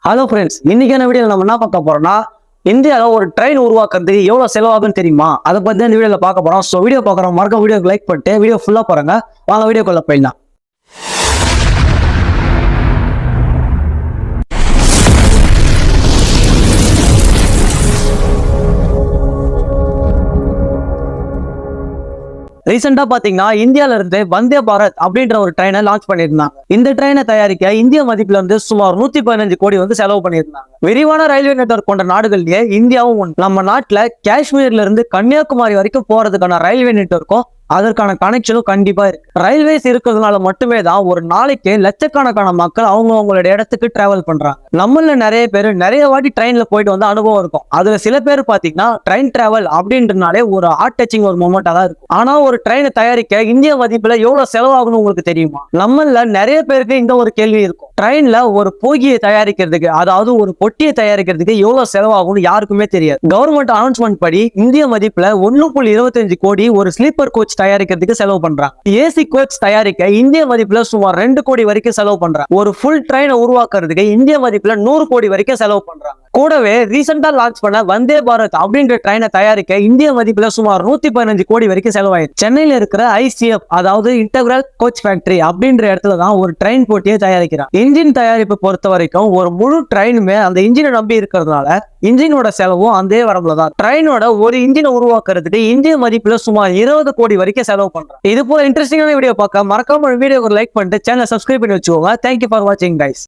Hello friends, இன்னைக்கான வீடியோவில் நம்ம என்ன பார்க்க போறோம்னா இந்தியாவில் ஒரு ட்ரெயின் உருவாக்குறதுக்கு எவ்வளோ செலவாகுன்னு தெரியுமா? அதை பற்றி இந்த வீடியோவில் பார்க்க போறோம். ஸோ வீடியோ பார்க்குறோம், மறக்க வீடியோக்கு லைக் பண்ணிட்டு வீடியோ ஃபுல்லாக பாருங்க. வாங்க வீடியோக்குள்ள போயிடலாம். ரீசெண்டா பாத்தீங்கன்னா இந்தியால இருந்து வந்தே பாரத் அப்படின்ற ஒரு ட்ரெயினை லான்ச் பண்ணியிருந்தாங்க. இந்த ட்ரெயினை தயாரிக்க இந்திய மதிப்புல இருந்து சுமார் 115 கோடி வந்து செலவு பண்ணியிருந்தாங்க. விரிவான ரயில்வே நெட்வொர்க் கொண்ட நாடுகள்லயே இந்தியாவும் ஒன்று. நம்ம நாட்டுல காஷ்மீர்ல இருந்து கன்னியாகுமரி வரைக்கும் போறதுக்கான ரயில்வே நெட்வொர்க்கும் அதற்கான கனெக்ஷனும் கண்டிப்பா இருக்கு. ரயில்வேஸ் இருக்கிறதுனால மட்டுமே தான் ஒரு நாளைக்கு லட்சக்கணக்கான மக்கள் அவங்களுடைய இடத்துக்கு டிராவல் பண்றாங்க. நம்மள நிறைய பேர் நிறைய வாட்டி ட்ரெயின்ல போயிட்டு வந்து அனுபவம் இருக்கும். அதுல சில பேர் பாத்தீங்கன்னா ட்ரெயின் டிராவல் அப்படின்றனாலே ஒரு ஹார்ட் டச்சிங் ஒரு மொமெண்டா தான் இருக்கும். ஆனா ஒரு ட்ரெயினை தயாரிக்க இந்திய மதிப்புல எவ்வளவு செலவாகணும் உங்களுக்கு தெரியுமா? நம்மள நிறைய பேருக்கு இந்த ஒரு கேள்வி இருக்கும். ட்ரெயின்ல ஒரு போகியை தயாரிக்கிறதுக்கு, அதாவது ஒரு பொட்டியை தயாரிக்கிறதுக்கு எவ்வளவு செலவாகும்னு யாருக்குமே தெரியாது. கவர்மெண்ட் அனௌன்ஸ்மெண்ட் படி இந்திய மதிப்புல 1.25 கோடி ஒரு ஸ்லீப்பர் கோச் தயாரிக்கிறதுக்கு செலவு பண்றாங்க. ஏசி கோச் தயாரிக்க இந்திய மதிப்புல சுமார் 2 கோடி வரைக்கும் செலவு பண்றாங்க. ஒரு ஃபுல் ட்ரெயினை உருவாக்குறதுக்கு இந்திய மதிப்புல 100 கோடி வரைக்கும் செலவு பண்றாங்க. கூடவே ரீசெண்டா லான்ச் பண்ண வந்தே பாரத் அப்படின்ற ட்ரெயினை தயாரிக்க இந்திய மதிப்புல சுமார் 115 கோடி வரைக்கும் செலவாயிருக்கு. சென்னையில இருக்கிற ICF, அதாவது இன்டெகிரல் கோச் ஃபேக்டரி அப்படின்ற இடத்துல தான் ஒரு ட்ரெயின் போட்டியை தயாரிக்கிறாங்க. இன்ஜின் தயாரிப்பு பொறுத்த வரைக்கும் ஒரு முழு ட்ரெயினுமே அந்த இன்ஜினை நம்பி இருக்கிறதுனால இன்ஜினோட செலவும் அதே வரம்புல தான். ட்ரெயினோட ஒரு இன்ஜினை உருவாக்குறதுக்கு இந்திய மதிப்புல சுமார் 20 கோடி வரைக்கும் செலவு பண்றாங்க. இது போல இன்ட்ரெஸ்டிங்கான வீடியோ பார்க்க மறக்காம வீடியோக்கு லைக் பண்ணிட்டு சேனலை சப்ஸ்கிரைப் பண்ணி வச்சுக்கோங்க. தேங்க்யூ ஃபார் வாட்சிங் கைஸ்.